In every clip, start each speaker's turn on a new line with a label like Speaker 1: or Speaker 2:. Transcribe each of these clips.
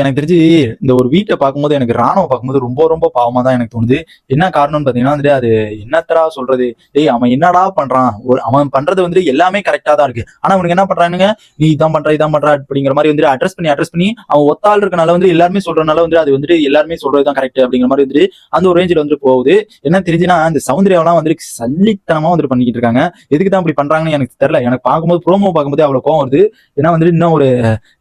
Speaker 1: எனக்கு தெரிஞ்சு இந்த ஒரு வீட்டை பார்க்கும்போது எனக்கு ராணுவ பார்க்கும்போது ரொம்ப ரொம்ப பாவமா தான் எனக்கு தோணுது. என்ன காரணம்னு பாத்தீங்கன்னா வந்துட்டு அது என்னத்தரா சொல்றது, டேய் அவன் என்னடா பண்றான், அவன் பண்றது வந்து எல்லாமே கரெக்டா தான் இருக்கு. ஆனா அவனுக்கு என்ன பண்றானுங்க, நீ இதான் பண்ற இதான் பண்ற அப்படிங்கிற மாதிரி வந்து அட்ரஸ் பண்ணி அவன் ஒத்தாள் இருக்கனால வந்து எல்லாருமே சொல்றதுனால வந்து அது வந்து எல்லாருமே சொல்றதுதான் கரெக்ட் அப்படிங்கிற மாதிரி வந்து அந்த ஒரு ரேஞ்சில் வந்து போகுது. என்ன தெரிஞ்சுன்னா இந்த சௌந்தர்யாவெல்லாம் வந்து சல்லித்தனமா வந்து பண்ணிக்கிட்டு இருக்காங்க. எதுக்கு தான் அப்படி பண்றாங்கன்னு எனக்கு தெரியல. எனக்கு பார்க்கும்போது ப்ரோமோ பார்க்கும்போது அவ்வளவு கோவம் வருது. ஏன்னா வந்து இன்னும் ஒரு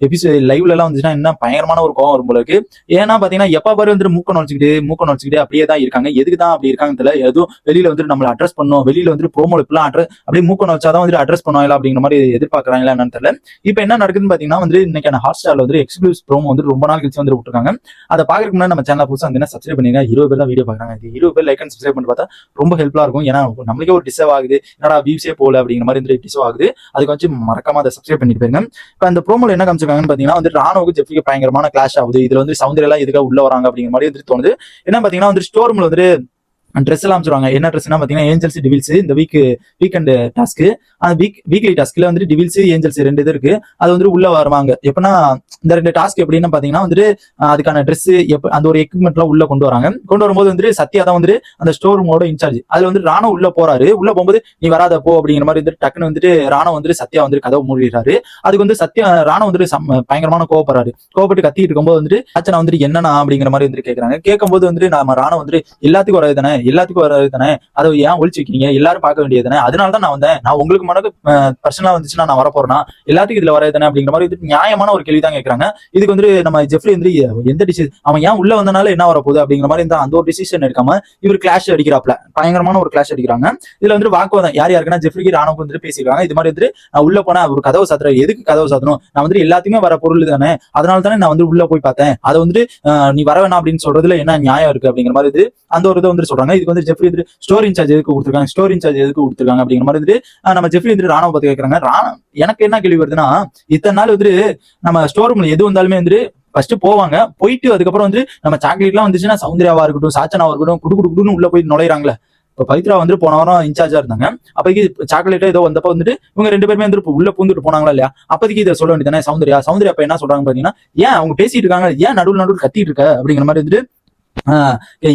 Speaker 1: எபிசோட் லைவ்ல எல்லாம் வந்துச்சுன்னா என்ன பயங்கரமான ஒரு கோவம் வரும் போல இருக்கு. ஏன்னா பாத்தீங்கன்னா எப்ப பாரு வந்து மூக்க நுழைச்சிக்கிட்டு அப்படியே தான் இருக்காங்க. எதுக்கு தான் அப்படி இருக்காங்க தெரியல. எதுவும் வெளியில வந்து நம்மள அட்ரஸ் பண்ணும், வெளியில வந்து ப்ரோமோல இப்பெல்லாம் அப்படியே மூக்க நுழைச்சாதான் வந்து அட்ரஸ் பண்ணுவாங்களா அப்படிங்கிற மாதிரி எதிர்பார்க்கறாங்களா என்னன்னு தெரியல. இப்ப என்ன நடக்குதுன்னு பாத்தீங்கன்னா வந்து இன்னைக்கான ஹாட் ஸ்டார்ல வந்து எக்ஸ்க்ளூசிவ் ப்ரோமோ வந்து ரொம்ப நாள் கழிச்சு வந்து விட்டுருக்காங்க. அதை பாக்குறதுக்கு முன்னாடி நம்ம சேனல் புதுசா வந்து சப்ஸ்கிரைப் பண்ணுங்க. 20 பேர் தான் வீடியோ பாக்குறாங்க. 20 பேர் லைக் அண்ட் சப்ஸ்கிரைப் பண்ணி பார்த்தா ரொம்ப ஹெல்ப்ஃபுல்லா இருக்கும். ஏன்னா நம்மளுக்கே ஒரு டிஸ்டர்ப் ஆகுது, என்னடா வியூஸே போல அப்படிங்கிற மாதிரி டிஸ்டர்ப் ஆகுது. அதுக்கு வந்து மறக்காம அதை சப்ஸ்கிரைப் பண்ணிட்டு போயிருங்க. இப்ப அந்த ப்ரோமோல என்ன காமிச்சிருக்காங்கன்னு பாத்தீங்கன்னா வந்து ராணுவுக்கு ஜெஃப்ரிக்கு பயங்கரமான கிளாஷ் ஆகுது. இதுல வந்து சௌந்தர்யா எல்லாம் எதுக்காக உள்ள வராங்க அப்படிங்கிற மாதிரி வந்து தோணுது. என்ன பாத்தீங்கன்னா வந்து ஸ்டோர் ரூம்ல வந்து ட்ரெஸ் எல்லாம் சொல்லுவாங்க. என்ன ட்ரெஸ்னா பாத்தீங்கன்னா ஏஞ்சல்ஸ் டிவில்ஸ் இந்த வீக்கெண்ட் டாஸ்க், அந்த வீக்லி டாஸ்க்ல வந்து டிவில்ஸ் ஏஞ்சல்ஸ் ரெண்டு இது இருக்கு. அது வந்து உள்ள வருவாங்க. எப்படின்னா இந்த ரெண்டு டாஸ்க் எப்படின்னு பாத்தீங்கன்னா வந்து அதுக்கான ட்ரெஸ் அந்த ஒரு எக்யூப்மெண்ட் எல்லாம் உள்ள கொண்டு வராங்க. கொண்டு வரும்போது வந்து சத்யா தான் வந்து அந்த ஸ்டோர் ரூமோட இன்சார்ஜ். அதுல வந்து ராணோ உள்ள போறாரு. உள்ள போகும்போது நீ வராத போ அப்படிங்கிற மாதிரி வந்து டக்குன்னு வந்துட்டு ராணோ வந்து சத்யா வந்து கதவை மூடிடுறாரு. அதுக்கு வந்து சத்யா ராணோ வந்து பயங்கரமான கோவப்படுறாரு. கோவப்பட்டு கத்திட்டு இருக்கும்போது வந்துட்டு அச்சனை வந்துட்டு என்னன்னா அப்படிங்கிற மாதிரி வந்து கேட்கறாங்க. கேட்கும்போது வந்துட்டு நம்ம ராணோ வந்துட்டு எல்லாத்துக்கும் வராது தானே, அதை ஏன் ஒழிச்சு வைக்கிறீங்க, எல்லாரும் பார்க்க வேண்டியது தானே, அதனாலதான் நான் வந்தேன், நான் உங்களுக்கு மனக்கு பர்சனலா வந்துச்சுன்னா நான் வரப்போறேன்னா எல்லாத்துக்கும் இதுல வராது தானே அப்படிங்கிற மாதிரி நியாயமான ஒரு கேள்வி தான் கேட்கறாங்க. இதுக்கு வந்து நம்ம ஜெஃப்ரி வந்து எந்த டிசிஷன் அவன் ஏன் உள்ள வந்தனால என்ன வரப்போகுது அப்படிங்கிற மாதிரி அந்த ஒரு டிசிஷன் எடுக்காம இவர் கிளாஷ் அடிக்கிறாப்ல, பயங்கரமான ஒரு கிளாஷ் அடிக்கிறாங்க. இதுல வந்து வாக்குவாதம் யாருக்குன்னா ஜெஃப்ரிக்கு ராணுக்கு வந்துட்டு பேசிருக்காங்க. இது மாதிரி வந்து நான் உள்ள போனா ஒரு கதவை சாத்துற, எதுக்கு கதவை சாத்தணும், நான் வந்து எல்லாத்துக்குமே வர பொருள் தானே, அதனால தானே நான் வந்து உள்ள போய் பார்த்தேன், அதை வந்து நீ வர வேணாம் அப்படின்னு சொல்றதுல என்ன நியாயம் இருக்கு அப்படிங்கிற மாதிரி அந்த ஒரு இதை வந்து சொல்றாங்க. இதுக்கு வந்து ஜெஃப்ரி வந்து ஸ்டோர் இன்சார்ஜ் எதுக்கு கொடுத்துருக்காங்க அப்படிங்கிற மாதிரி வந்து நம்ம ஜெஃப்ரி வந்து ராணுவ பத்தி கேட்கறாங்க. எனக்கு என்ன கேள்வி வருதுன்னா, இத்தனை நாள் வந்து நம்ம ஸ்டோர் ரூம்ல எது வந்தாலுமே வந்து ஃபர்ஸ்ட் போவாங்க, போயிட்டு அதுக்கப்புறம் வந்து நம்ம சாக்லேட் எல்லாம் வந்துச்சுன்னா சௌந்தர்யாவா இருக்கட்டும் சாச்சனாவா இருக்கட்டும் குடுன்னு உள்ள போய் நுழையிறாங்களே. இப்ப பவித்ரா வந்து போன வாரம் இன்சார்ஜா இருந்தாங்க. அப்போதைக்கு சாக்லேட்டோ ஏதோ வந்தப்ப வந்துட்டு இவங்க ரெண்டு பேருமே வந்து உள்ள பூந்துட்டு போனாங்களா இல்லையா, அப்போதைக்கு இதை சொல்ல வேண்டியதானே. சௌந்தர்யா இப்ப என்ன சொல்றாங்க பாத்தீங்கன்னா, ஏன் அவங்க பேசிட்டு இருக்காங்க, ஏன் நடுவில் கத்திட்டு இருக்க அப்படிங்கிற மாதிரி வந்துட்டு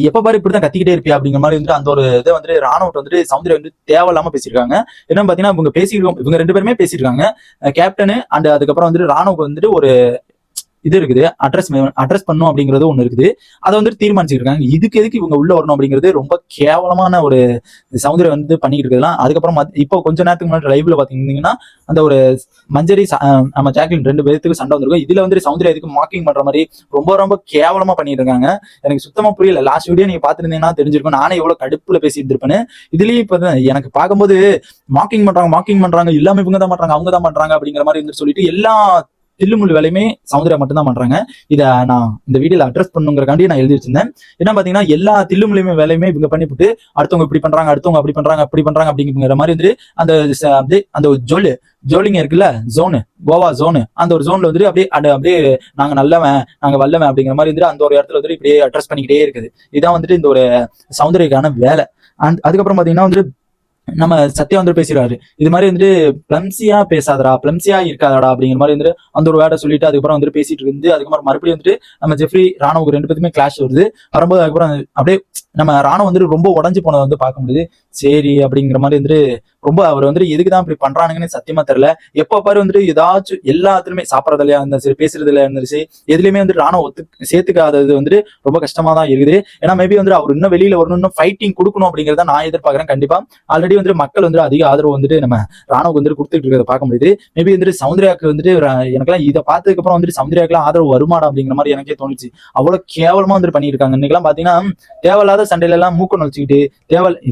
Speaker 1: எப்ப பாரு இப்படிதான் கத்திக்கிட்டே இருப்பியா அப்படிங்கிற மாதிரி வந்து அந்த ஒரு இதை வந்து ராணுவ வந்துட்டு சௌந்தர்யா வந்து தேவையில்லாம பேசியிருக்காங்க. என்ன பாத்தீங்கன்னா இவங்க ரெண்டு பேருமே பேசியிருக்காங்க, கேப்டனு அண்ட் அதுக்கப்புறம் வந்துட்டு ராணுவுக்கு வந்துட்டு ஒரு இது இருக்குது, அட்ரஸ் பண்ணும் அப்படிங்கிறது ஒண்ணு இருக்குது. அதை வந்து தீர்மானிச்சிருக்காங்க. இதுக்கு எதுக்கு இவங்க உள்ள வரணும் அப்படிங்கிறது ரொம்ப கேவலமான ஒரு சௌந்தர்யம் வந்து பண்ணிட்டு இருக்கலாம். அதுக்கப்புறம் இப்போ கொஞ்ச நேரத்துக்கு முன்னாடி லைவ்ல பாத்தீங்கன்னா அந்த ஒரு மஞ்சரி நம்ம ஜாக்லின் ரெண்டு பேருக்கு சண்டை வந்திருக்கும். இதுல வந்து சௌந்தர்யா இதுக்கு மார்க்கிங் பண்ற மாதிரி ரொம்ப ரொம்ப கேவலமா பண்ணிட்டு இருக்காங்க. எனக்கு சுத்தமா புரியல. லாஸ்ட் வீடியோ நீங்க பாத்துருந்தீங்கன்னா தெரிஞ்சிருக்கும் நானே எவ்வளவு கடுப்புல பேசிட்டு இருப்பேன்னு. இதுலயும் இப்ப எனக்கு பார்க்கும்போது மார்க்கிங் பண்றாங்க, எல்லாமே இவங்க தான் பண்றாங்க, அவங்க தான் பண்றாங்க அப்படிங்கிற மாதிரி வந்து சொல்லிட்டு எல்லா தில்லுமுள்ளு வேலையுமே சௌந்தர்யா மட்டும் தான் பண்றாங்க. இதை நான் இந்த வீடியோல அட்ரஸ் பண்ணுங்கிறக்காண்டி நான் எழுதி வச்சிருந்தேன். என்ன பாத்தீங்கன்னா எல்லா தில்லுமுள்ளுமே வேலையுமே இவங்க பண்ணிவிட்டு அடுத்தவங்க இப்படி பண்றாங்க, அடுத்தவங்க அப்படி பண்றாங்க அப்படிங்கிற மாதிரி வந்து அந்த ஜோலிங்க இருக்குல்ல, கோவா ஜோனு, அந்த ஒரு ஜோன்ல வந்து அப்படியே நாங்க நல்லவன் நாங்க வல்லவன் அப்படிங்கிற மாதிரி வந்து அந்த ஒரு இடத்துல வந்து இப்படியே அட்ரஸ் பண்ணிக்கிட்டே இருக்குது. இதான் வந்துட்டு இந்த ஒரு சௌந்தர்யக்கான வேலை. அதுக்கப்புறம் பாத்தீங்கன்னா வந்து நம்ம சத்யா வந்து பேசுறாரு, இது மாதிரி வந்துட்டு பிளம்சியா பேசாதடா, பிளம்சியா இருக்காதடா அப்படிங்கிற மாதிரி வந்து அந்த ஒரு வேர்டை சொல்லிட்டு அதுக்கப்புறம் வந்து பேசிட்டு இருந்து அதுக்கப்புறம் மறுபடியும் வந்துட்டு நம்ம ஜெஃப்ரி ராணுவுக்கு ரெண்டு பேருமே கிளாஷ் வருது. வரும்போது அதுக்கப்புறம் அப்படியே நம்ம ராணுவ வந்துட்டு ரொம்ப உடஞ்சு போனதை வந்து பார்க்க முடியுது. சரி அப்படிங்கிற மாதிரி வந்துட்டு ரொம்ப அவர் வந்துட்டு எதுக்குதான் இப்படி பண்றானுங்கன்னு சத்தியமா தெரியல. எப்ப பாரு வந்துட்டு ஏதாச்சும் எல்லாத்துலயுமே சாப்பிடறதுலயா இருந்தாலும் சரி, பேசுறதுல இருந்தாலும் சரி, எதுலையுமே வந்து ராணுவ சேர்த்துக்காதது வந்துட்டு ரொம்ப கஷ்டமா தான் இருக்குது. ஏன்னா மேபி வந்து அவர் இன்னும் வெளியில வரணும், இன்னும் ஃபைட்டிங் கொடுக்கணும் அப்படிங்கிறத நான் எதிர்பார்க்கறேன். கண்டிப்பா ஆல்ரெடி வந்து மக்கள் வந்து அதிக ஆதரவு வந்துட்டு நம்ம ராணுவுக்கு வந்துட்டு கொடுத்துட்டு இருக்கிறத பார்க்க முடியுது. மேபி வந்துட்டு சௌந்தர்யாவுக்கு வந்துட்டு எனக்கெல்லாம் இதை பார்த்ததுக்கு அப்புறம் வந்துட்டு சௌந்தர்யாக்கெல்லாம் ஆதரவு வருமாடா அப்படிங்கிற மாதிரி எனக்கே தோணுச்சு. அவ்வளவு கேவலமா வந்துட்டு பண்ணிருக்காங்க. இன்னைக்கெல்லாம் பாத்தீங்கன்னா தேவையில்லாத சண்டையில எல்லாம் மூக்க நுழைச்சிக்கிட்டு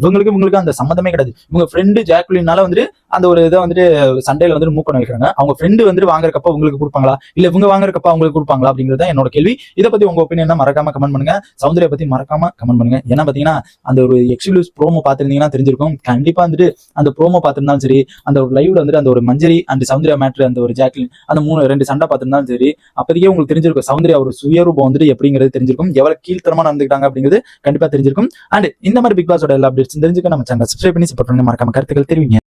Speaker 1: இவங்களுக்கு அந்த சம்மந்தமே கிடையாது. இவங்க ஃப்ரெண்டு ஜாக்லினால வந்துட்டு அந்த ஒரு இதை வந்துட்டு சண்டையில வந்துட்டு மூக்க நுழைக்கிறாங்க. அவங்க ஃப்ரெண்டு வந்துட்டு வாங்குறக்கப்ப உங்களுக்கு கொடுப்பாங்களா, இல்ல இவங்க வாங்குறக்கப்ப அவங்களுக்கு கொடுப்பாங்களா அப்படிங்கிறத என்னோட கேள்வி. இதை பத்தி உங்க ஒப்பீனியன் மறக்காம கமெண்ட் பண்ணுங்க. சௌந்தர்யா பத்தி மறக்காம கமெண்ட் பண்ணுங்க. ஏன்னா பாத்தீங்கன்னா அந்த ஒரு எக்ஸ்க்ளூசிவ் ப்ரோமோ பாத்திருந்தீங்கன்னா தெரிஞ்சிருக்கும். கண்டிப்பா வந்துட்டு அந்த ப்ரோமோ பார்த்திருந்தாலும் சரி, அந்த ஒரு லைவ்ல வந்துட்டு அந்த ஒரு மஞ்சரி அண்ட் சௌந்தர்யா மேட்ரு, அந்த ஒரு ஜாக்லின், அந்த ரெண்டு சண்டை பார்த்திருந்தாலும் சரி, அப்போதைக்கே உங்களுக்கு தெரிஞ்சிருக்கும் சௌந்தர்யா ஒரு சுயரூபம் வந்துட்டு எப்படிங்கிறது தெரிஞ்சிருக்கும். எவ்வளவு கீழ்த்தரமா நடந்துக்கிட்டாங்க அப்படிங்கிறது கண்டிப்பா தெரிஞ்சிருக்கும். அண்ட் இந்த மாதிரி பிக் பாஸோட எல்லா அப்டேட்ஸ் தெரிஞ்சுக்க நம்ம சேனல் சப்ஸ்கிரைப் பண்ணி சப்போர்ட் பண்ணி மறக்காம கருத்துக்கள் தெரிவிங்க.